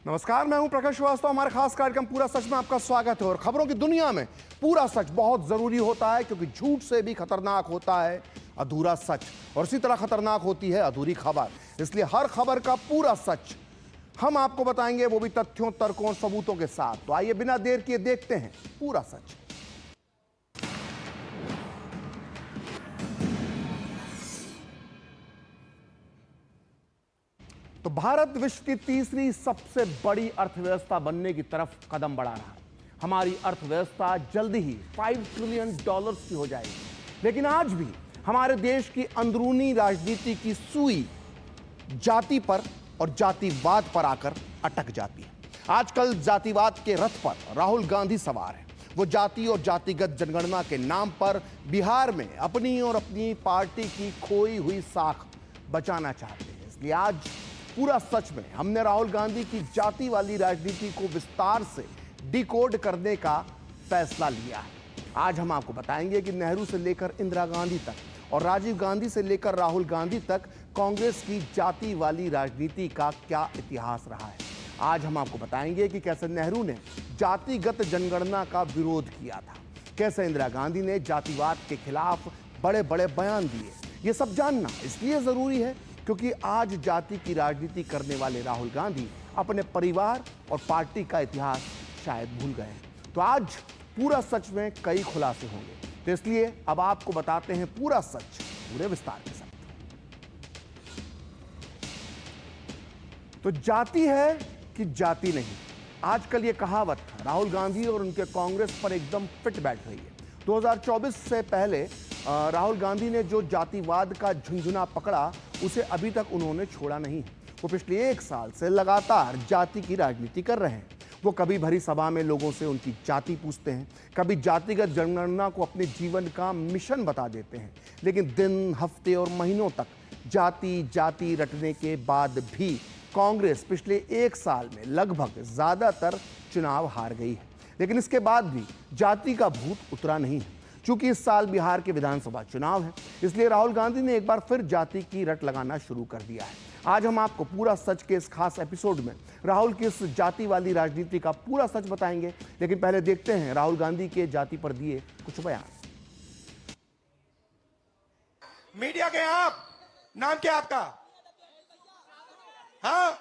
नमस्कार, मैं हूं प्रकाश श्रीवास्तव। हमारे खास कार्यक्रम पूरा सच में आपका स्वागत है। और खबरों की दुनिया में पूरा सच बहुत जरूरी होता है, क्योंकि झूठ से भी खतरनाक होता है अधूरा सच, और इसी तरह खतरनाक होती है अधूरी खबर। इसलिए हर खबर का पूरा सच हम आपको बताएंगे, वो भी तथ्यों, तर्कों और सबूतों के साथ। तो आइए बिना देर किए देखते हैं पूरा सच। तो भारत विश्व की तीसरी सबसे बड़ी अर्थव्यवस्था बनने की तरफ कदम बढ़ा रहा है। हमारी अर्थव्यवस्था जल्दी ही $5 ट्रिलियन की हो जाएगी। लेकिन आज भी हमारे देश की अंदरूनी राजनीति की सुई जाति पर और जातिवाद पर आकर अटक जाती है। आजकल जातिवाद के रथ पर राहुल गांधी सवार है। वो जाति और जातिगत जनगणना के नाम पर बिहार में अपनी और अपनी पार्टी की खोई हुई साख बचाना चाहते हैं। इसलिए आज पूरा सच में हमने राहुल गांधी की जाति वाली राजनीति को विस्तार से डिकोड करने का फैसला लिया है। आज हम आपको बताएंगे कि नेहरू से लेकर इंदिरा गांधी तक और राजीव गांधी से लेकर राहुल गांधी तक कांग्रेस की जाति वाली राजनीति का क्या इतिहास रहा है। आज हम आपको बताएंगे कि कैसे नेहरू ने जातिगत जनगणना का विरोध किया था, कैसे इंदिरा गांधी ने जातिवाद के खिलाफ बड़े बड़े बयान दिए। ये सब जानना इसलिए जरूरी है क्योंकि आज जाति की राजनीति करने वाले राहुल गांधी अपने परिवार और पार्टी का इतिहास शायद भूल गए हैं। तो आज पूरा सच में कई खुलासे होंगे, तो इसलिए अब आपको बताते हैं पूरा सच पूरे विस्तार के साथ। तो जाति है कि जाति नहीं, आजकल ये कहावत राहुल गांधी और उनके कांग्रेस पर एकदम फिट बैठ रही है। 2024 से पहले राहुल गांधी ने जो जातिवाद का झुंझुना पकड़ा, उसे अभी तक उन्होंने छोड़ा नहीं है। वो पिछले 1 साल से लगातार जाति की राजनीति कर रहे हैं। वो कभी भरी सभा में लोगों से उनकी जाति पूछते हैं, कभी जातिगत जनगणना को अपने जीवन का मिशन बता देते हैं। लेकिन दिन, हफ्ते और महीनों तक जाति जाति रटने के बाद भी कांग्रेस पिछले 1 साल में लगभग ज्यादातर चुनाव हार गई है। लेकिन इसके बाद भी जाति का भूत उतरा नहीं है। चूंकि इस साल बिहार के विधानसभा चुनाव है, इसलिए राहुल गांधी ने एक बार फिर जाति की रट लगाना शुरू कर दिया है। आज हम आपको पूरा सच के इस खास एपिसोड में राहुल की इस जाति वाली राजनीति का पूरा सच बताएंगे। लेकिन पहले देखते हैं राहुल गांधी के जाति पर दिए कुछ बयान। मीडिया के आप, नाम क्या आपका? हाँ,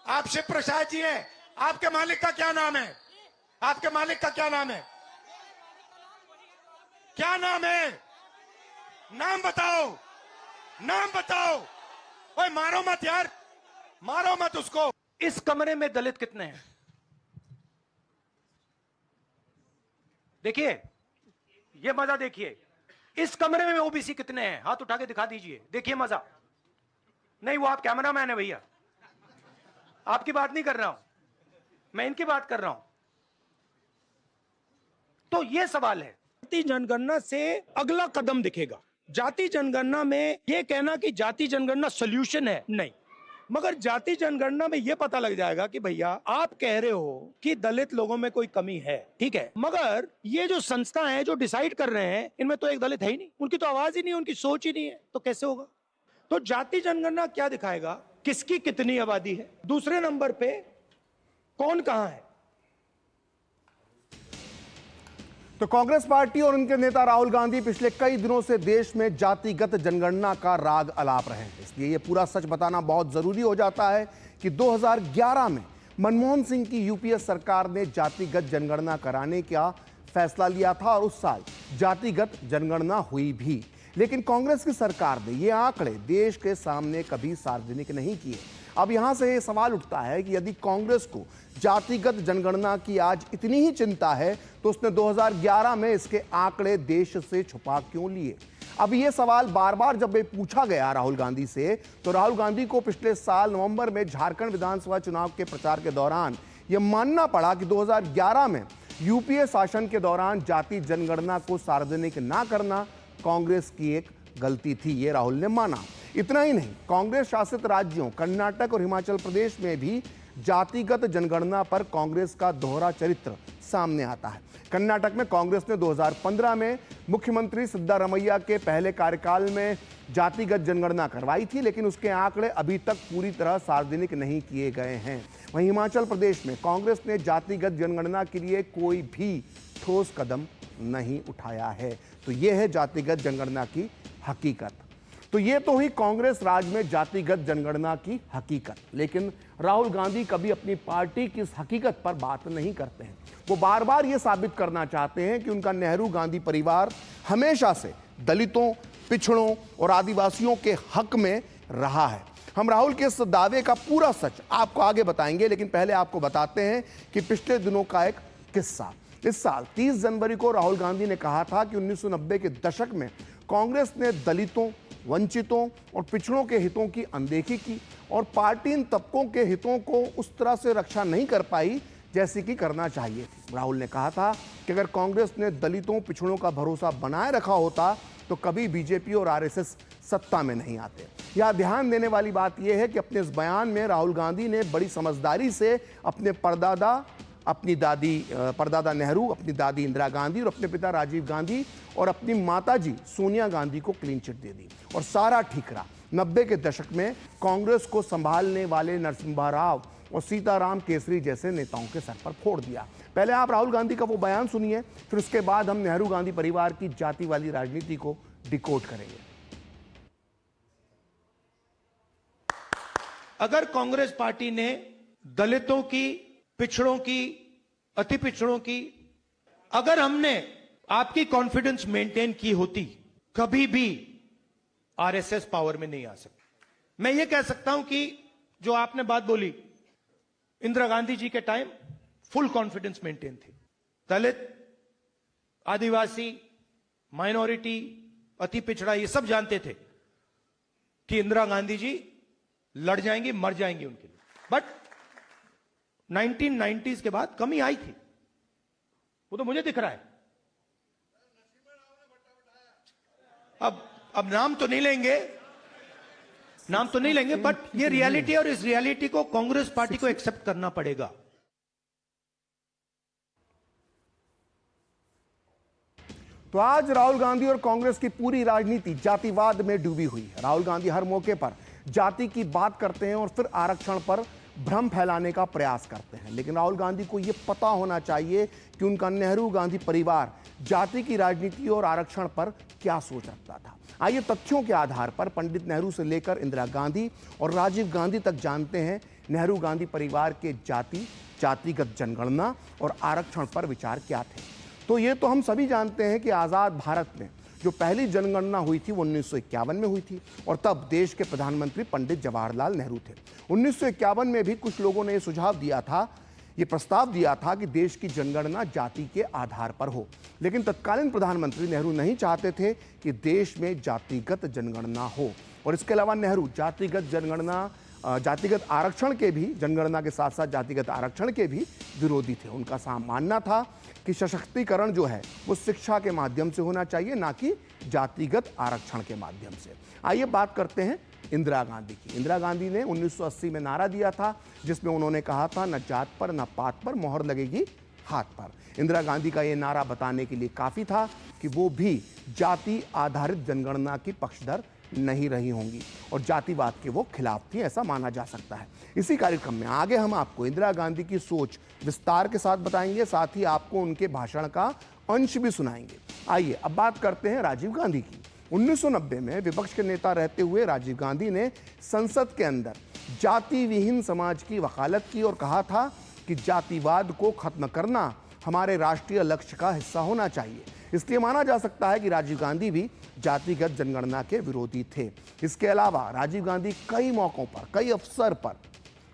आप शिव प्रसाद जी हैं। आपके मालिक का क्या नाम है? आपके मालिक का क्या नाम है? क्या नाम है? नाम बताओ, नाम बताओ। ओए मारो मत यार, मारो मत उसको। इस कमरे में दलित कितने हैं? देखिए, ये मजा देखिए। इस कमरे में ओबीसी कितने हैं? हाथ उठा के दिखा दीजिए, देखिए मजा। नहीं, वो आप कैमरामैन है भैया, आपकी बात नहीं कर रहा हूं मैं, इनकी बात कर रहा हूं। तो ये सवाल है, जाति जनगणना से अगला कदम दिखेगा। जाति जनगणना में यह कहना कि जाति जनगणना सॉल्यूशन है, नहीं, मगर जाति जनगणना में यह पता लग जाएगा कि भैया आप कह रहे हो कि दलित लोगों में कोई कमी है, ठीक है, मगर ये जो संस्था है जो डिसाइड कर रहे हैं, इनमें तो एक दलित है ही नहीं, उनकी तो आवाज ही नहीं, उनकी सोच ही नहीं है, तो कैसे होगा? तो जाति जनगणना क्या दिखाएगा? किसकी कितनी आबादी है, दूसरे नंबर पे कौन कहां है। तो कांग्रेस पार्टी और उनके नेता राहुल गांधी पिछले कई दिनों से देश में जातिगत जनगणना का राग अलाप रहे हैं। इसलिए ये पूरा सच बताना बहुत जरूरी हो जाता है कि 2011 में मनमोहन सिंह की यूपीए सरकार ने जातिगत जनगणना कराने का फैसला लिया था और उस साल जातिगत जनगणना हुई भी। लेकिन कांग्रेस की सरकार ने ये आंकड़े देश के सामने कभी सार्वजनिक नहीं किए। अब यहां से ये सवाल उठता है कि यदि कांग्रेस को जातिगत जनगणना की आज इतनी ही चिंता है, तो उसने 2011 में इसके आंकड़े देश से छुपा क्यों लिए? अब ये सवाल बार बार जब पूछा गया राहुल गांधी से, तो राहुल गांधी को पिछले साल नवंबर में झारखंड विधानसभा चुनाव के प्रचार के दौरान यह मानना पड़ा कि 2011 में यूपीए शासन के दौरान जाति जनगणना को सार्वजनिक ना करना कांग्रेस की एक गलती थी, ये राहुल ने माना। इतना ही नहीं, कांग्रेस शासित राज्यों कर्नाटक और हिमाचल प्रदेश में भी जातिगत जनगणना पर कांग्रेस का दोहरा चरित्र सामने आता है। कर्नाटक में कांग्रेस ने 2015 में मुख्यमंत्री सिद्धारमैया के पहले कार्यकाल में जातिगत जनगणना करवाई थी, लेकिन उसके आंकड़े अभी तक पूरी तरह सार्वजनिक नहीं किए गए हैं। वहीं हिमाचल प्रदेश में कांग्रेस ने जातिगत जनगणना के लिए कोई भी ठोस कदम नहीं उठाया है। तो यह है जातिगत जनगणना की हकीकत। तो ये तो हुई कांग्रेस राज में जातिगत जनगणना की हकीकत। लेकिन राहुल गांधी कभी अपनी पार्टी की इस हकीकत पर बात नहीं करते हैं। वो बार बार ये साबित करना चाहते हैं कि उनका नेहरू गांधी परिवार हमेशा से दलितों, पिछड़ों और आदिवासियों के हक में रहा है। हम राहुल के इस दावे का पूरा सच आपको आगे बताएंगे, लेकिन पहले आपको बताते हैं कि पिछले दिनों का एक किस्सा। इस साल 30 जनवरी को राहुल गांधी ने कहा था कि 1990 के दशक में कांग्रेस ने दलितों, वंचितों और पिछड़ों के हितों की अनदेखी की और पार्टी इन तबकों के हितों को उस तरह से रक्षा नहीं कर पाई जैसी कि करना चाहिए थी। राहुल ने कहा था कि अगर कांग्रेस ने दलितों, पिछड़ों का भरोसा बनाए रखा होता तो कभी बीजेपी और आरएसएस सत्ता में नहीं आते। यह ध्यान देने वाली बात यह है कि अपने इस बयान में राहुल गांधी ने बड़ी समझदारी से अपने परदादा नेहरू, अपनी दादी इंदिरा गांधी और अपने पिता राजीव गांधी और अपनी माताजी सोनिया गांधी को क्लीन चिट दे दी और सारा ठीकरा 90 के दशक में कांग्रेस को संभालने वाले नरसिम्हा राव और सीताराम केसरी जैसे नेताओं के सर पर फोड़ दिया। पहले आप राहुल गांधी का वो बयान सुनिए, फिर उसके बाद हम नेहरू गांधी परिवार की जाति वाली राजनीति को डिकोड करेंगे। अगर कांग्रेस पार्टी ने दलितों की, पिछड़ों की, अति पिछड़ों की, अगर हमने आपकी कॉन्फिडेंस मेंटेन की होती, कभी भी आरएसएस पावर में नहीं आ सकती। मैं ये कह सकता हूं कि जो आपने बात बोली, इंदिरा गांधी जी के टाइम फुल कॉन्फिडेंस मेंटेन थी। दलित, आदिवासी, माइनॉरिटी, अति पिछड़ा, ये सब जानते थे कि इंदिरा गांधी जी लड़ जाएंगी, मर जाएंगी उनके लिए। बट 1990s के बाद कमी आई थी, वो तो मुझे दिख रहा है। अब नाम तो नहीं लेंगे, बट ये रियलिटी, और इस रियलिटी को कांग्रेस पार्टी को एक्सेप्ट करना पड़ेगा। तो आज राहुल गांधी और कांग्रेस की पूरी राजनीति जातिवाद में डूबी हुई है। राहुल गांधी हर मौके पर जाति की बात करते हैं और फिर आरक्षण पर भ्रम फैलाने का प्रयास करते हैं। लेकिन राहुल गांधी को यह पता होना चाहिए कि उनका नेहरू गांधी परिवार जाति की राजनीति और आरक्षण पर क्या सोच रखता था। आइए तथ्यों के आधार पर पंडित नेहरू से लेकर इंदिरा गांधी और राजीव गांधी तक जानते हैं नेहरू गांधी परिवार के जातिगत जनगणना और आरक्षण पर विचार क्या थे। तो ये तो हम सभी जानते हैं कि आज़ाद भारत में जो पहली जनगणना हुई थी वो 1951 में हुई थी और तब देश के प्रधानमंत्री पंडित जवाहरलाल नेहरू थे। 1951 में भी कुछ लोगों ने ये प्रस्ताव दिया था कि देश की जनगणना जाति के आधार पर हो, लेकिन तत्कालीन प्रधानमंत्री नेहरू नहीं चाहते थे कि देश में जातिगत जनगणना हो। और इसके अलावा नेहरू जातिगत आरक्षण के भी, जनगणना के साथ साथ जातिगत आरक्षण के भी विरोधी थे। उनका मानना था कि सशक्तिकरण जो है वो शिक्षा के माध्यम से होना चाहिए, ना कि जातिगत आरक्षण के माध्यम से। आइए बात करते हैं इंदिरा गांधी की। इंदिरा गांधी ने 1980 में नारा दिया था जिसमें उन्होंने कहा था, न जात पर न पात पर मोहर लगेगी हाथ पर। इंदिरा गांधी का ये नारा बताने के लिए काफी था कि वो भी जाति आधारित जनगणना की पक्षधर नहीं रही होंगी और जातिवाद के वो खिलाफ थी, ऐसा माना जा सकता है। इसी कार्यक्रम में आगे हम आपको इंदिरा गांधी की सोच विस्तार के साथ बताएंगे, साथ ही आपको उनके भाषण का अंश भी सुनाएंगे। आइए अब बात करते हैं राजीव गांधी की। 1990 में विपक्ष के नेता रहते हुए राजीव गांधी ने संसद के अंदर जाति विहीन समाज की वकालत की और कहा था कि जातिवाद को खत्म करना हमारे राष्ट्रीय लक्ष्य का हिस्सा होना चाहिए। इसलिए माना जा सकता है कि राजीव गांधी भी जातिगत जनगणना के विरोधी थे। इसके अलावा राजीव गांधी कई मौकों पर, कई अवसर पर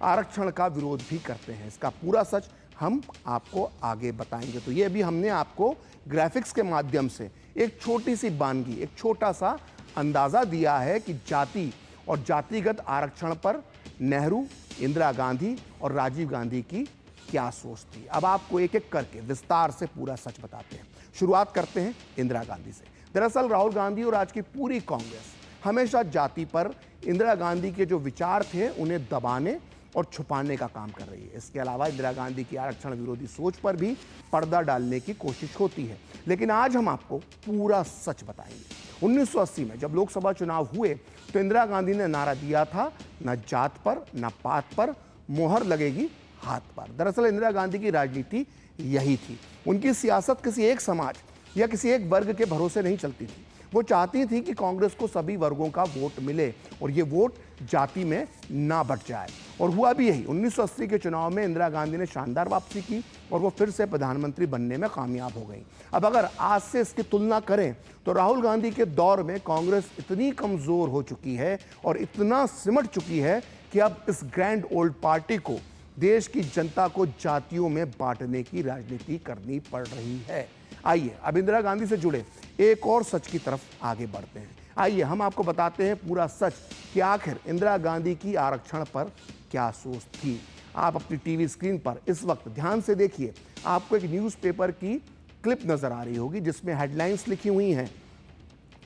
आरक्षण का विरोध भी करते हैं। इसका पूरा सच हम आपको आगे बताएंगे। तो ये भी हमने आपको ग्राफिक्स के माध्यम से एक छोटी सी बानगी, एक छोटा सा अंदाजा दिया है कि जाति और जातिगत आरक्षण पर नेहरू, इंदिरा गांधी और राजीव गांधी की क्या सोच थी। अब आपको एक एक करके विस्तार से पूरा सच बताते हैं। शुरुआत करते हैं इंदिरा गांधी से। दरअसल राहुल गांधी और आज की पूरी कांग्रेस हमेशा जाति पर इंदिरा गांधी के जो विचार थे उन्हें दबाने और छुपाने का काम कर रही है। इसके अलावा इंदिरा गांधी की आरक्षण विरोधी सोच पर भी पर्दा डालने की कोशिश होती है। लेकिन आज हम आपको पूरा सच बताएंगे। 1980 में जब लोकसभा चुनाव हुए तो इंदिरा गांधी ने नारा दिया था, न जात पर न पात पर मोहर लगेगी हाथ पर। दरअसल इंदिरा गांधी की राजनीति यही थी। उनकी सियासत किसी एक समाज या किसी एक वर्ग के भरोसे नहीं चलती थी। वो चाहती थी कि कांग्रेस को सभी वर्गों का वोट मिले और ये वोट जाति में ना बट जाए, और हुआ भी यही। 1980 के चुनाव में इंदिरा गांधी ने शानदार वापसी की और वो फिर से प्रधानमंत्री बनने में कामयाब हो गई। अब अगर आज से इसकी तुलना करें तो राहुल गांधी के दौर में कांग्रेस इतनी कमजोर हो चुकी है और इतना सिमट चुकी है कि अब इस ग्रैंड ओल्ड पार्टी को देश की जनता को जातियों में बांटने की राजनीति करनी पड़ रही है। आइए अब इंदिरा गांधी से जुड़े एक और सच की तरफ आगे बढ़ते हैं। आइए हम आपको बताते हैं पूरा सच कि आखिर इंदिरा गांधी की आरक्षण पर क्या सोच थी। आप अपनी टीवी स्क्रीन पर इस वक्त ध्यान से देखिए, आपको एक न्यूज़पेपर की क्लिप नजर आ रही होगी जिसमें हेडलाइंस लिखी हुई हैं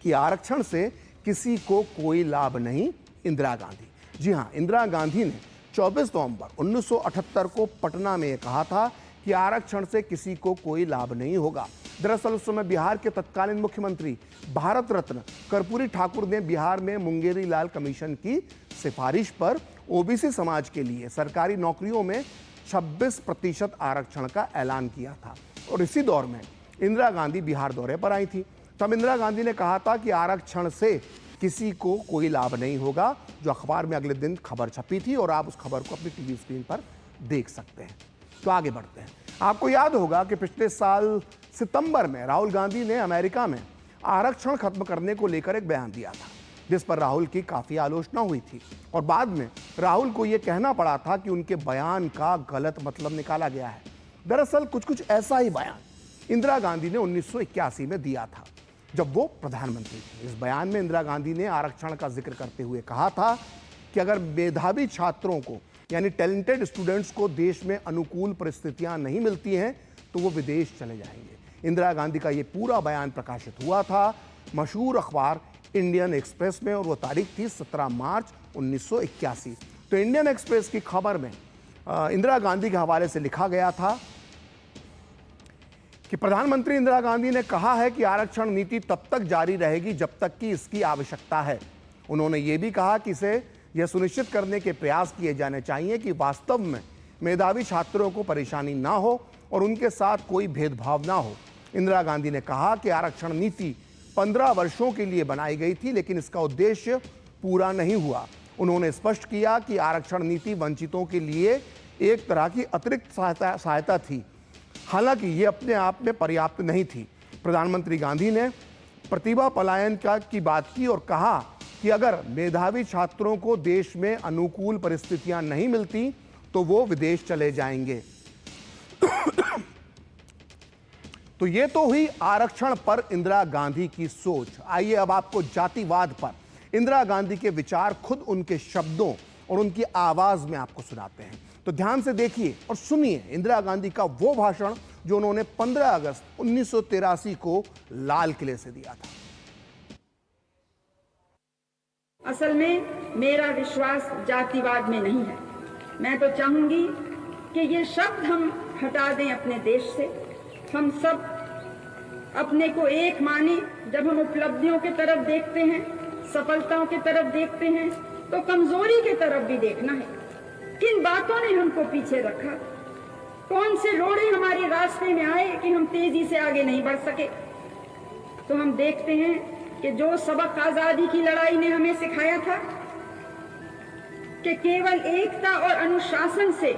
कि आरक्षण से किसी को कोई लाभ नहीं, इंदिरा गांधी। जी हां, इंदिरा गांधी ने 24 नवंबर 1978 को पटना में कहा था कि आरक्षण से किसी को कोई लाभ नहीं होगा। दरअसल उस समय बिहार के तत्कालीन मुख्यमंत्री भारत रत्न कर्पूरी ठाकुर ने बिहार में मुंगेरी लाल कमीशन की सिफारिश पर ओबीसी समाज के लिए सरकारी नौकरियों में 26% आरक्षण का ऐलान किया था, और इसी दौर में इंदिरा गांधी बिहार दौरे पर आई थी। तब इंदिरा गांधी ने कहा था कि आरक्षण से किसी को कोई लाभ नहीं होगा, जो अखबार में अगले दिन खबर छपी थी और आप उस खबर को अपनी टीवी स्क्रीन पर देख सकते हैं। तो आगे बढ़ते हैं। आपको याद होगा कि पिछले साल सितंबर में राहुल गांधी ने अमेरिका में आरक्षण खत्म करने को लेकर एक बयान दिया था, जिस पर राहुल की काफी आलोचना हुई थी और बाद में राहुल को यह कहना पड़ा था कि उनके बयान का गलत मतलब निकाला गया है। दरअसल कुछ ऐसा ही बयान इंदिरा गांधी ने 1981 में दिया था, जब वो प्रधानमंत्री थी। इस बयान में इंदिरा गांधी ने आरक्षण का जिक्र करते हुए कहा था कि अगर मेधावी छात्रों को यानी टैलेंटेड स्टूडेंट्स को देश में अनुकूल परिस्थितियां नहीं मिलती हैं तो वो विदेश चले जाएंगे। इंदिरा गांधी का ये पूरा बयान प्रकाशित हुआ था मशहूर अखबार इंडियन एक्सप्रेस में, और वो तारीख थी 17 मार्च 1981। तो इंडियन एक्सप्रेस की खबर में इंदिरा गांधी के हवाले से लिखा गया था कि प्रधानमंत्री इंदिरा गांधी ने कहा है कि आरक्षण नीति तब तक जारी रहेगी जब तक कि इसकी आवश्यकता है। उन्होंने ये भी कहा कि इसे यह सुनिश्चित करने के प्रयास किए जाने चाहिए कि वास्तव में मेधावी छात्रों को परेशानी ना हो और उनके साथ कोई भेदभाव ना हो। इंदिरा गांधी ने कहा कि आरक्षण नीति 15 वर्षों के लिए बनाई गई थी, लेकिन इसका उद्देश्य पूरा नहीं हुआ। उन्होंने स्पष्ट किया कि आरक्षण नीति वंचितों के लिए एक तरह की अतिरिक्त सहायता थी, हालांकि ये अपने आप में पर्याप्त नहीं थी। प्रधानमंत्री गांधी ने प्रतिभा पलायन की बात की और कहा कि अगर मेधावी छात्रों को देश में अनुकूल परिस्थितियां नहीं मिलती तो वो विदेश चले जाएंगे। तो ये तो हुई आरक्षण पर इंदिरा गांधी की सोच। आइए अब आपको जातिवाद पर इंदिरा गांधी के विचार खुद उनके शब्दों और उनकी आवाज में आपको सुनाते हैं। तो ध्यान से देखिए और सुनिए इंदिरा गांधी का वो भाषण जो उन्होंने 15 अगस्त 1983 को लाल किले से दिया था। असल में मेरा विश्वास जातिवाद में नहीं है। मैं तो चाहूंगी कि ये शब्द हम हटा दें अपने देश से। हम सब अपने को एक माने। जब हम उपलब्धियों की तरफ देखते हैं, सफलताओं की तरफ देखते हैं, तो कमजोरी की तरफ भी देखना है। किन बातों ने हमको पीछे रखा, कौन से रोड़े हमारे रास्ते में आए कि हम तेजी से आगे नहीं बढ़ सके। तो हम देखते हैं कि जो सबक आजादी की लड़ाई ने हमें सिखाया था कि केवल एकता और अनुशासन से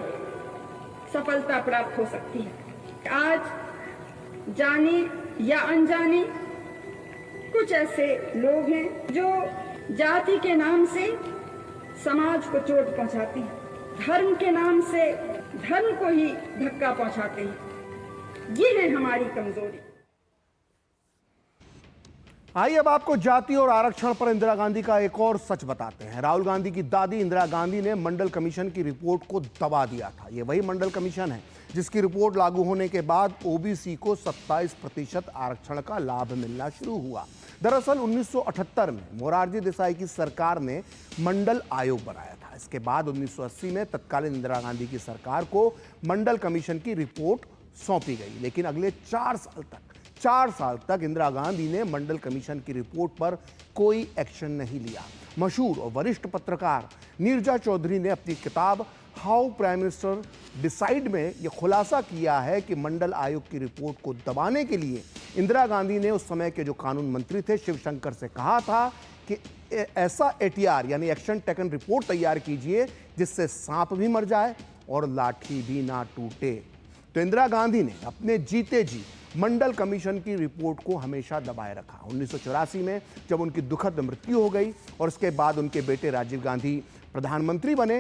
सफलता प्राप्त हो सकती है, आज जाने या अनजाने कुछ ऐसे लोग हैं जो जाति के नाम से समाज को चोट पहुंचाते हैं, धर्म के नाम से धर्म को ही धक्का पहुंचाते हैं। ये है हमारी कमजोरी। आइए अब आपको जाति और आरक्षण पर इंदिरा गांधी का एक और सच बताते हैं। राहुल गांधी की दादी इंदिरा गांधी ने मंडल कमीशन की रिपोर्ट को दबा दिया था। यह वही मंडल कमीशन है जिसकी रिपोर्ट लागू होने के बाद ओबीसी को 27% आरक्षण का लाभ मिलना शुरू हुआ। दरअसल 1978 में मोरारजी देसाई की सरकार ने मंडल आयोग बनाया था। इसके बाद 1980 में तत्कालीन इंदिरा गांधी की सरकार को मंडल कमीशन की रिपोर्ट सौंपी गई, लेकिन अगले 4 साल तक इंदिरा गांधी ने मंडल कमीशन की रिपोर्ट पर कोई एक्शन नहीं लिया। मशहूर और वरिष्ठ पत्रकार नीरजा चौधरी ने अपनी किताब हाउ प्राइम मिनिस्टर डिसाइड में यह खुलासा किया है कि मंडल आयोग की रिपोर्ट को दबाने के लिए इंदिरा गांधी ने उस समय के जो कानून मंत्री थे शिवशंकर से कहा था कि ऐसा एटीआर यानी एक्शन टेकन रिपोर्ट तैयार कीजिए जिससे सांप भी मर जाए और लाठी भी ना टूटे। तो इंदिरा गांधी ने अपने जीते जी मंडल कमीशन की रिपोर्ट को हमेशा दबाए रखा। 1984 में जब उनकी दुखद मृत्यु हो गई और उसके बाद उनके बेटे राजीव गांधी प्रधानमंत्री बने,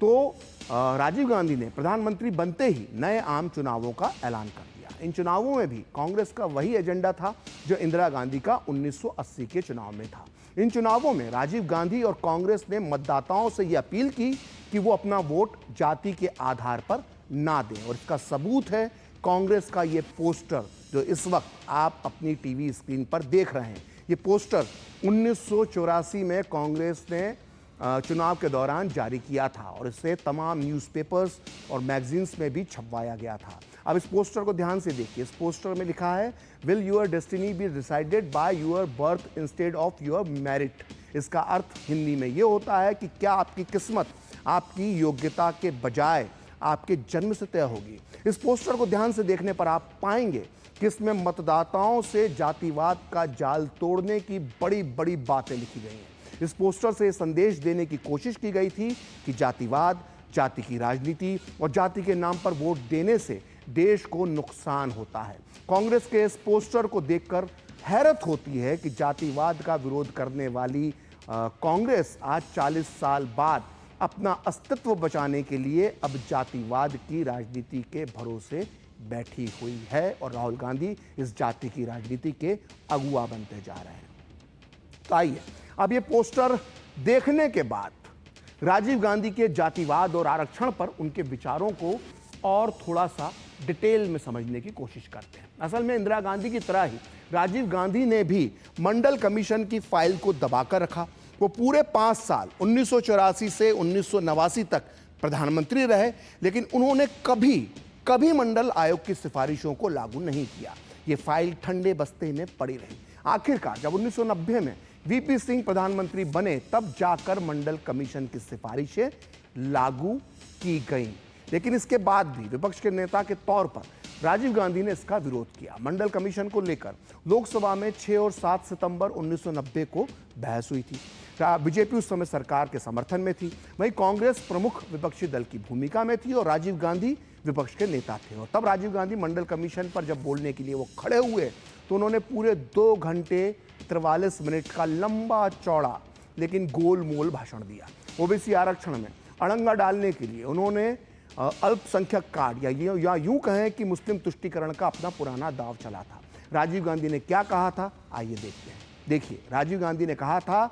तो राजीव गांधी ने प्रधानमंत्री बनते ही नए आम चुनावों का ऐलान कर दिया। इन चुनावों में भी कांग्रेस का वही एजेंडा था जो इंदिरा गांधी का 1980 के चुनाव में था। इन चुनावों में राजीव गांधी और कांग्रेस ने मतदाताओं से यह अपील की कि वो अपना वोट जाति के आधार पर ना दें, और इसका सबूत है कांग्रेस का ये पोस्टर जो इस वक्त आप अपनी टीवी स्क्रीन पर देख रहे हैं। ये पोस्टर 1984 में कांग्रेस ने चुनाव के दौरान जारी किया था और इसे तमाम न्यूज़पेपर्स और मैगजीन्स में भी छपवाया गया था। अब इस पोस्टर को ध्यान से देखिए। इस पोस्टर में लिखा है, will your destiny be decided by your birth instead of your merit. इसका अर्थ हिंदी में ये होता है कि क्या आपकी किस्मत आपकी योग्यता के बजाय आपके जन्म से तय होगी। इस पोस्टर को ध्यान से देखने पर आप पाएंगे कि इसमें मतदाताओं से जातिवाद का जाल तोड़ने की बड़ी बड़ी बातें लिखी गई हैं। इस पोस्टर से संदेश देने की कोशिश की गई थी कि जातिवाद, जाति की राजनीति और जाति के नाम पर वोट देने से देश को नुकसान होता है। कांग्रेस के इस पोस्टर को देखकर हैरत होती है कि जातिवाद का विरोध करने वाली कांग्रेस आज 40 साल बाद अपना अस्तित्व बचाने के लिए अब जातिवाद की राजनीति के भरोसे बैठी हुई है और राहुल गांधी इस जाति की राजनीति के अगुवा बनते जा रहे हैं। तो आइए अब ये पोस्टर देखने के बाद राजीव गांधी के जातिवाद और आरक्षण पर उनके विचारों को और थोड़ा सा डिटेल में समझने की कोशिश करते हैं। असल में इंदिरा गांधी की तरह ही राजीव गांधी ने भी मंडल कमीशन की फाइल को दबाकर रखा। वो पूरे 5 साल 1984 से 1989 तक प्रधानमंत्री रहे, लेकिन उन्होंने कभी मंडल आयोग की सिफारिशों को लागू नहीं किया। ये फाइल ठंडे बस्ते में पड़ी रही। आखिरकार जब 1990 में वीपी सिंह प्रधानमंत्री बने तब जाकर मंडल कमीशन की सिफारिशें लागू की गईं। लेकिन इसके बाद भी विपक्ष के नेता के तौर पर राजीव गांधी ने इसका विरोध किया। मंडल कमीशन को लेकर लोकसभा में 6 और 7 सितंबर 1990 को बहस हुई थी। बीजेपी उस समय सरकार के समर्थन में थी, वहीं कांग्रेस प्रमुख विपक्षी दल की भूमिका में थी और राजीव गांधी विपक्ष के नेता थे। और तब राजीव गांधी मंडल कमीशन पर जब बोलने के लिए वो खड़े हुए तो उन्होंने पूरे 2 घंटे 43 मिनट का लंबा चौड़ा लेकिन गोलमोल भाषण दिया। ओबीसी आरक्षण में अड़ंगा डालने के लिए उन्होंने अल्पसंख्यक कार्ड या यूं कहें कि मुस्लिम तुष्टीकरण का अपना पुराना दाव चला था। राजीव गांधी ने क्या कहा था, आइए देखते हैं। देखिए, राजीव गांधी ने कहा था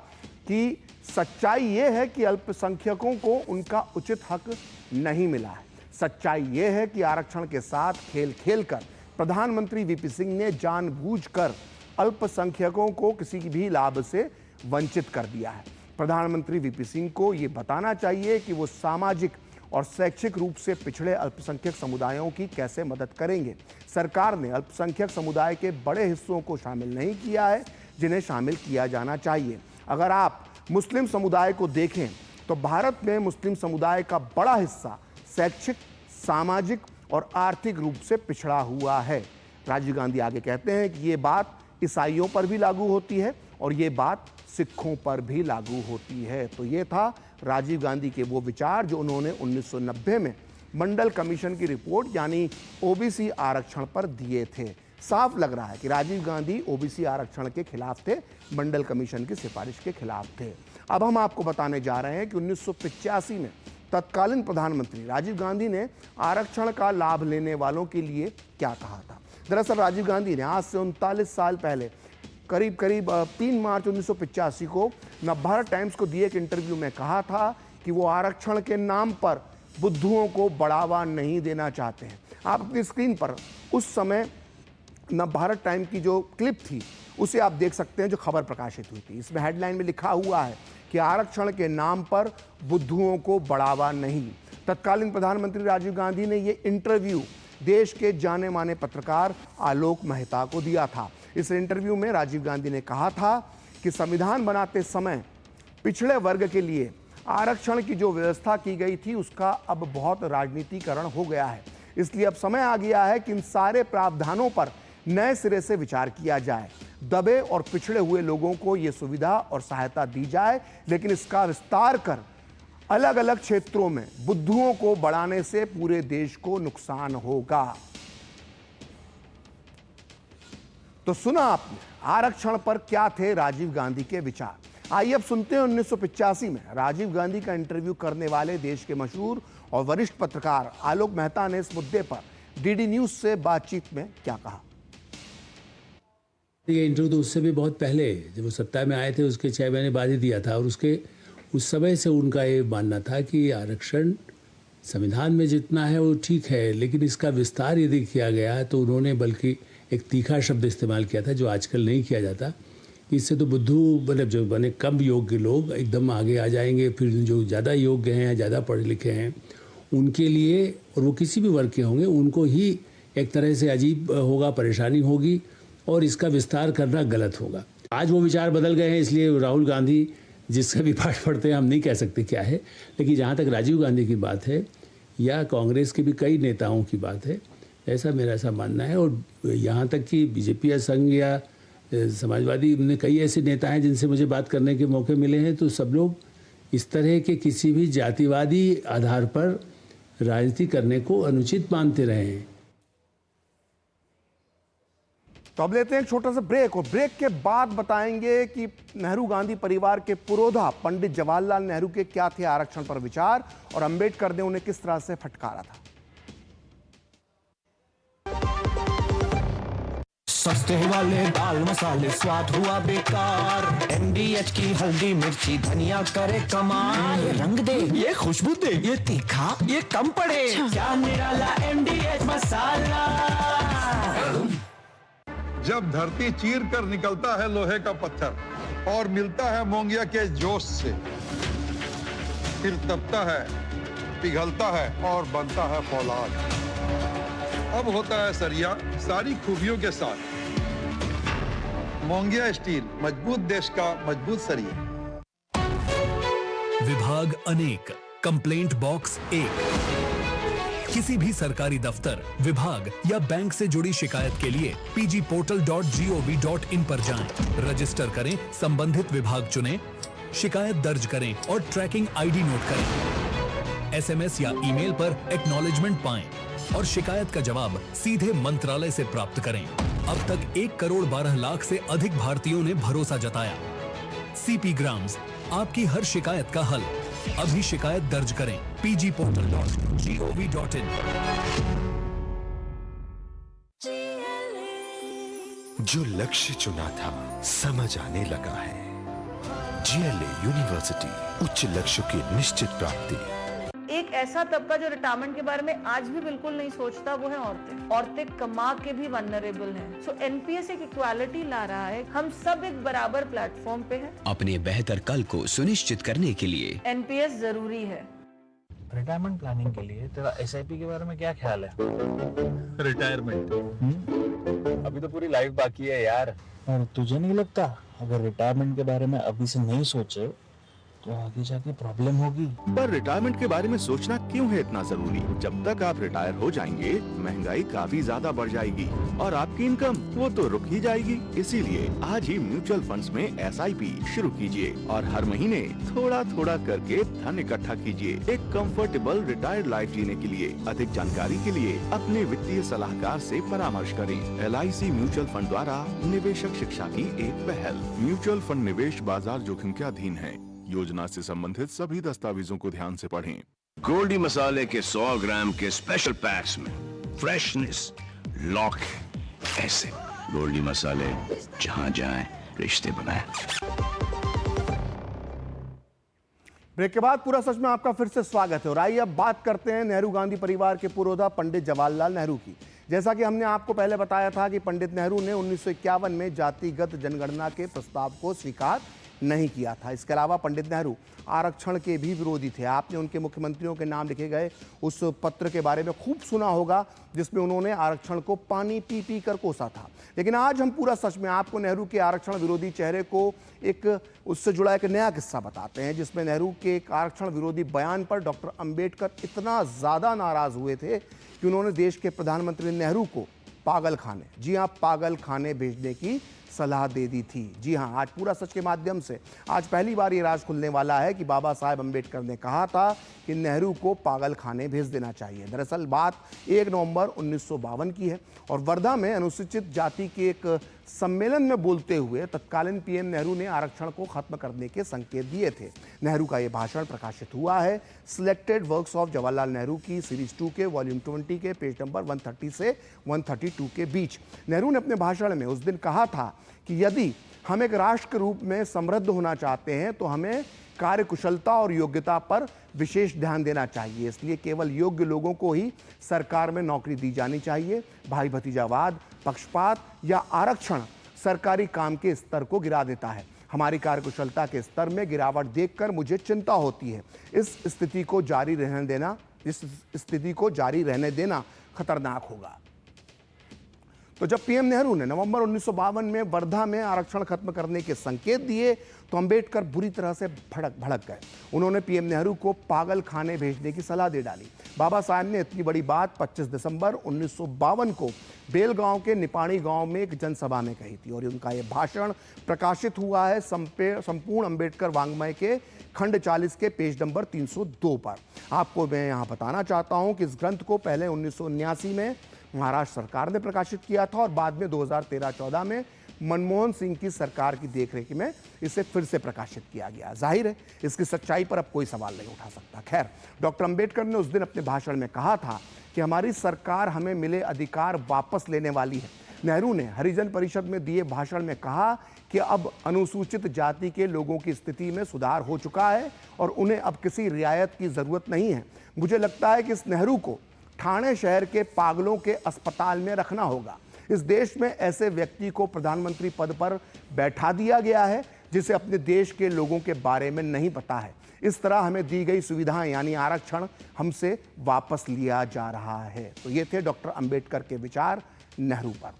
कि सच्चाई ये है कि अल्पसंख्यकों को उनका उचित हक नहीं मिला है। सच्चाई ये है कि आरक्षण के साथ खेल खेलकर प्रधानमंत्री वीपी सिंह ने जानबूझकर अल्पसंख्यकों को किसी भी लाभ से वंचित कर दिया है। प्रधानमंत्री वीपी सिंह को ये बताना चाहिए कि वो सामाजिक और शैक्षिक रूप से पिछड़े अल्पसंख्यक समुदायों की कैसे मदद करेंगे। सरकार ने अल्पसंख्यक समुदाय के बड़े हिस्सों को शामिल नहीं किया है जिन्हें शामिल किया जाना चाहिए। अगर आप मुस्लिम समुदाय को देखें तो भारत में मुस्लिम समुदाय का बड़ा हिस्सा शैक्षिक, सामाजिक और आर्थिक रूप से पिछड़ा हुआ है। राजीव गांधी आगे कहते हैं कि ये बात ईसाइयों पर भी लागू होती है और ये बात सिखों पर भी लागू होती है। तो ये था राजीव गांधी के वो विचार जो उन्होंने 1990 में मंडल कमीशन की रिपोर्ट यानी ओबीसी आरक्षण पर दिए थे। साफ लग रहा है कि राजीव गांधी ओबीसी आरक्षण के खिलाफ थे, मंडल कमीशन की सिफारिश के खिलाफ थे। अब हम आपको बताने जा रहे हैं कि 1985 में तत्कालीन प्रधानमंत्री राजीव गांधी ने आरक्षण का लाभ लेने वालों के लिए क्या कहा था। दरअसल राजीव गांधी ने आज से 39 साल पहले करीब 3 मार्च 1985 को नवभारत टाइम्स को दिए एक इंटरव्यू में कहा था कि वो आरक्षण के नाम पर बुद्धुओं को बढ़ावा नहीं देना चाहते हैं। आप अपनी स्क्रीन पर उस समय नवभारत टाइम की जो क्लिप थी उसे आप देख सकते हैं जो खबर प्रकाशित हुई थी। इसमें हेडलाइन में लिखा हुआ है कि आरक्षण के नाम पर बुद्धुओं को बढ़ावा नहीं। तत्कालीन प्रधानमंत्री राजीव गांधी ने ये इंटरव्यू देश के जाने माने पत्रकार आलोक मेहता को दिया था। इस इंटरव्यू में राजीव गांधी ने कहा था कि संविधान बनाते समय पिछड़े वर्ग के लिए आरक्षण की जो व्यवस्था की गई थी उसका अब बहुत राजनीतिकरण हो गया है। इसलिए अब समय आ गया है कि इन सारे प्रावधानों पर नए सिरे से विचार किया जाए। दबे और पिछड़े हुए लोगों को यह सुविधा और सहायता दी जाए, लेकिन इसका विस्तार कर अलग अलग क्षेत्रों में बुद्धुओं को बढ़ाने से पूरे देश को नुकसान होगा। तो सुना आपने आरक्षण पर क्या थे राजीव गांधी के विचार। आइए अब सुनते हैं 1985 में राजीव गांधी का इंटरव्यू करने वाले देश के मशहूर और वरिष्ठ पत्रकार आलोक मेहता ने इस मुद्दे पर डीडी न्यूज से बातचीत में क्या कहा। ये इंटरव्यू तो उससे भी बहुत पहले, जब वो सत्ता में आए थे उसके 6 महीने बाद ही दिया था, और उस समय से उनका ये मानना था कि आरक्षण संविधान में जितना है वो ठीक है, लेकिन इसका विस्तार यदि किया गया तो उन्होंने बल्कि एक तीखा शब्द इस्तेमाल किया था जो आजकल नहीं किया जाता। इससे तो बुद्धू मतलब जो बने कम योग्य लोग एकदम आगे आ जाएंगे, फिर जो ज़्यादा योग्य हैं, ज़्यादा पढ़े लिखे हैं, उनके लिए, और वो किसी भी वर्ग के होंगे, उनको ही एक तरह से अजीब होगा, परेशानी होगी, और इसका विस्तार करना गलत होगा। आज वो विचार बदल गए हैं, इसलिए राहुल गांधी जिसका भी पाठ पढ़ते हैं हम नहीं कह सकते क्या है, लेकिन जहाँ तक राजीव गांधी की बात है या कांग्रेस के भी कई नेताओं की बात है, ऐसा मेरा ऐसा मानना है। और यहाँ तक कि बीजेपी या संघ या समाजवादी में कई ऐसे नेता हैं जिनसे मुझे बात करने के मौके मिले हैं, तो सब लोग इस तरह के किसी भी जातिवादी आधार पर राजनीति करने को अनुचित मानते रहे हैं। तो अब लेते हैं एक छोटा सा ब्रेक, और ब्रेक के बाद बताएंगे कि नेहरू गांधी परिवार के पुरोधा पंडित जवाहरलाल नेहरू के क्या थे आरक्षण पर विचार, और अंबेडकर ने उन्हें किस तरह से फटकारा था। सस्ते वाले दाल मसाले स्वाद हुआ बेकार, MDH की हल्दी मिर्ची धनिया करे कमाल, ये रंग दे, ये खुशबू दे, ये तीखा, ये कम पड़े, क्या निराला MDH मसाला। जब धरती चीर कर निकलता है लोहे का पत्थर और मिलता है मोंगिया के जोश से, फिर तपता है, पिघलता है और बनता है फौलाद। अब होता है सरिया सारी खूबियों के साथ। मोंगिया स्टील, मजबूत देश का मजबूत सरिया। विभाग अनेक, कंप्लेंट बॉक्स 1। किसी भी सरकारी दफ्तर, विभाग या बैंक से जुड़ी शिकायत के लिए pgportal.gov.in पर जाएं, रजिस्टर करें, संबंधित विभाग चुनें, शिकायत दर्ज करें और ट्रैकिंग आईडी नोट करें। SMS या ईमेल पर एक्नॉलेजमेंट पाएं और शिकायत का जवाब सीधे मंत्रालय से प्राप्त करें। अब तक 1 करोड़ 12 लाख से अधिक भारतीयों ने भरोसा जताया। CP ग्राम्स, आपकी हर शिकायत का हल। अभी शिकायत दर्ज करें pgportal.gov.in। जो लक्ष्य चुना था समझ आने लगा है। GLA यूनिवर्सिटी, उच्च लक्ष्य की निश्चित प्राप्ति। एक ऐसा तबका जो रिटायरमेंट के बारे में आज भी बिल्कुल नहीं सोचता, वो है औरतें। औरतें कमा के भी वल्नरेबल हैं। सो NPS एक इक्वालिटी ला रहा है, हम सब एक बराबर प्लेटफॉर्म पे हैं। अपने बेहतर कल को सुनिश्चित करने के लिए NPS जरूरी है। रिटायरमेंट प्लानिंग के लिए तेरा SIP के बारे में क्या ख्याल है? रिटायरमेंट अभी तो पूरी लाइफ बाकी है यार। और तुझे नहीं लगता अगर रिटायरमेंट के बारे में अभी से नहीं सोचे तो आगे जाके प्रॉब्लम होगी? पर रिटायरमेंट के बारे में सोचना क्यों है इतना जरूरी? जब तक आप रिटायर हो जाएंगे महंगाई काफी ज्यादा बढ़ जाएगी और आपकी इनकम वो तो रुक ही जाएगी। इसीलिए आज ही म्यूचुअल फंड्स में SIP शुरू कीजिए और हर महीने थोड़ा थोड़ा करके धन इकट्ठा कीजिए एक कंफर्टेबल रिटायर्ड लाइफ जीने के लिए। अधिक जानकारी के लिए अपने वित्तीय सलाहकार से परामर्श करें। LIC म्यूचुअल फंड द्वारा निवेशक शिक्षा की एक पहल। म्यूचुअल फंड निवेश बाजार जोखिम के अधीन है। योजना से संबंधित सभी दस्तावेजों को ध्यान से पढ़ें। गोल्डी मसाले के 100 ग्राम के स्पेशल पैक्स में फ्रेशनेस लॉक है। ऐसे गोल्डी मसाले जहां जाएं रिश्ते बनाएं। ब्रेक के बाद पूरा सच में आपका फिर से स्वागत है और आइए अब बात करते हैं नेहरू गांधी परिवार के पुरोधा पंडित जवाहरलाल नेहरू की। जैसा कि हमने आपको पहले बताया था कि पंडित नेहरू ने 1951 में जातिगत जनगणना के प्रस्ताव को स्वीकार नहीं किया था। इसके अलावा पंडित नेहरू आरक्षण के भी विरोधी थे। आपने उनके मुख्यमंत्रियों के नाम लिखे गए उस पत्र के बारे में खूब सुना होगा, जिसमें उन्होंने आरक्षण को पानी पी पी कर कोसा था। लेकिन आज हम पूरा सच में आपको नेहरू के आरक्षण विरोधी चेहरे को एक उससे जुड़ा एक नया किस्सा बताते हैं, जिसमें नेहरू के एक आरक्षण विरोधी बयान पर डॉक्टर अंबेडकर इतना ज़्यादा नाराज हुए थे कि उन्होंने देश के प्रधानमंत्री नेहरू को पागल खाने, जी हाँ पागल खाने भेजने की सलाह दे दी थी। जी हाँ, आज पूरा सच के माध्यम से आज पहली बार ये राज खुलने वाला है कि बाबा साहेब अंबेडकर ने कहा था कि नेहरू को पागल खाने भेज देना चाहिए। दरअसल बात 1 नवंबर 1952 की है और वर्धा में अनुसूचित जाति के एक सम्मेलन में बोलते हुए तत्कालीन पीएम नेहरू ने आरक्षण को खत्म करने के संकेत दिए थे। नेहरू का ये भाषण प्रकाशित हुआ है selected works of Jawaharlal Nehru की सीरीज 2 के वॉल्यूम 20 के पेज नंबर 130 से 132 के बीच। नेहरू ने अपने भाषण में उस दिन कहा था कि यदि हम एक राष्ट्र के रूप में समृद्ध होना चाहते हैं तो हमें कार्यकुशलता और योग्यता पर विशेष ध्यान देना चाहिए। इसलिए केवल योग्य लोगों को ही सरकार में नौकरी दी जानी चाहिए। भाई भतीजावाद, पक्षपात या आरक्षण सरकारी काम के स्तर को गिरा देता है। हमारी कार्यकुशलता के स्तर में गिरावट देखकर मुझे चिंता होती है। इस स्थिति को जारी रहने देना खतरनाक होगा। तो जब पीएम नेहरू ने नवंबर 1952 में वर्धा में आरक्षण खत्म करने के संकेत दिए तो अंबेडकर बुरी तरह से भड़क गए। उन्होंने पीएम नेहरू को पागल खाने भेजने की सलाह दे डाली। बाबा साहब ने इतनी बड़ी बात 25 दिसंबर 1952 को बेलगांव के निपाणी गांव में एक जनसभा में कही थी और उनका यह भाषण प्रकाशित हुआ है संपूर्ण अंबेडकर वाङ्मय के खंड 40 के पेज नंबर 302 पर। आपको मैं यहाँ बताना चाहता हूँ कि इस ग्रंथ को पहले 1979 में महाराष्ट्र सरकार ने प्रकाशित किया था और बाद में 2013-14 में मनमोहन सिंह की सरकार की देखरेख में इसे फिर से प्रकाशित किया गया। जाहिर है इसकी सच्चाई पर अब कोई सवाल नहीं उठा सकता। खैर, डॉक्टर अंबेडकर ने उस दिन अपने भाषण में कहा था कि हमारी सरकार हमें मिले अधिकार वापस लेने वाली है। नेहरू ने हरिजन परिषद में दिए भाषण में कहा कि अब अनुसूचित जाति के लोगों की स्थिति में सुधार हो चुका है और उन्हें अब किसी रियायत की जरूरत नहीं है। मुझे लगता है कि इस नेहरू को ठाणे शहर के पागलों के अस्पताल में रखना होगा। इस देश में ऐसे व्यक्ति को प्रधानमंत्री पद पर बैठा दिया गया है जिसे अपने देश के लोगों के बारे में नहीं पता है। इस तरह हमें दी गई सुविधाएं यानी आरक्षण हमसे वापस लिया जा रहा है। तो ये थे डॉक्टर अंबेडकर के विचार नेहरू पर।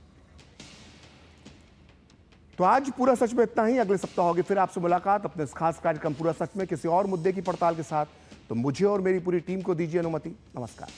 तो आज पूरा सच में इतना ही। अगले सप्ताह होगी फिर आपसे मुलाकात अपने इस खास कार्यक्रम पूरा सच में किसी और मुद्दे की पड़ताल के साथ। तो मुझे और मेरी पूरी टीम को दीजिए अनुमति। नमस्कार।